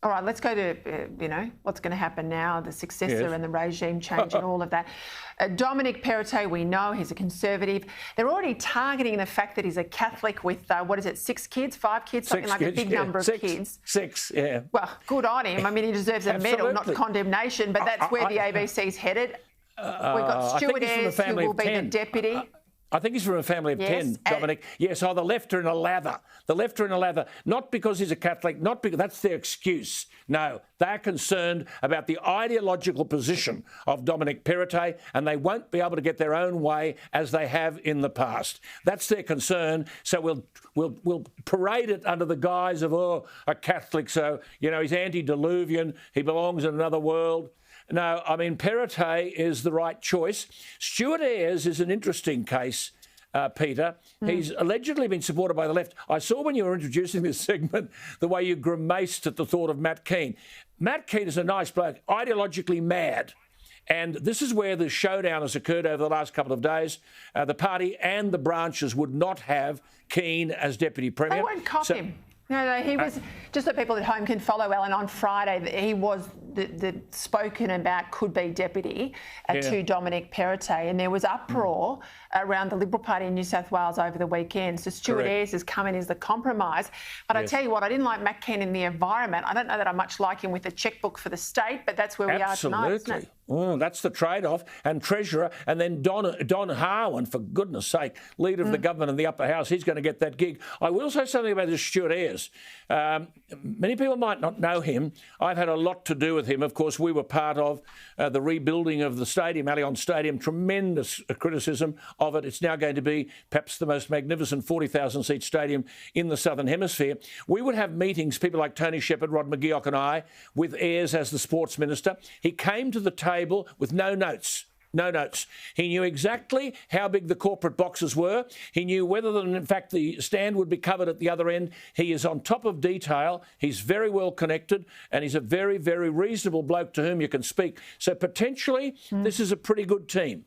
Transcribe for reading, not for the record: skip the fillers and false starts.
All right, let's go to, what's going to happen now, the successor and the regime change and all of that. Dominic Perrottet, we know he's a Conservative. They're already targeting the fact that he's a Catholic with, 6 kids, 5 kids, something like a big number of kids. 6, yeah. Well, good on him. I mean, he deserves a medal, not condemnation, but that's where the ABC's headed. We've got Stuart Ayres, who will be the deputy. I think he's from a family of 10, Dominic. Yes, the left are in a lather. The left are in a lather, not because he's a Catholic, not because that's their excuse. No, they're concerned about the ideological position of Dominic Perrottet, and they won't be able to get their own way as they have in the past. That's their concern. So we'll parade it under the guise of, a Catholic, so, he's antediluvian, he belongs in another world. No, I mean, Perrottet is the right choice. Stuart Ayres is an interesting case, Peter. He's allegedly been supported by the left. I saw when you were introducing this segment the way you grimaced at the thought of Matt Keane. Matt Keane is a nice bloke, ideologically mad. And this is where the showdown has occurred over the last couple of days. The party and the branches would not have Keane as Deputy Premier. They won't cop him. No, he was, just so people at home can follow, Ellen, on Friday, he was the spoken about could be deputy to Dominic Perrottet, and there was uproar around the Liberal Party in New South Wales over the weekend. So Stuart Ayres has come in as the compromise. But I tell you what, I didn't like Matt Keane in the environment. I don't know that I much like him with the chequebook for the state, but that's where we are tonight, isn't it? That's the trade-off. And Treasurer, and then Don Harwin, for goodness sake, Leader of the government in the upper house, he's going to get that gig. I will say something about this Stuart Ayres. Many people might not know him. I've had a lot to do with him. Of course, we were part of the rebuilding of the stadium, Allianz Stadium, tremendous criticism of it. It's now going to be perhaps the most magnificent 40,000-seat stadium in the Southern Hemisphere. We would have meetings, people like Tony Shepherd, Rod McGeoch and I, with Ayres as the sports minister. He came to the table with no notes. No notes. He knew exactly how big the corporate boxes were. He knew whether, in fact, the stand would be covered at the other end. He is on top of detail. He's very well connected, and he's a very, very reasonable bloke to whom you can speak. So potentially, this is a pretty good team.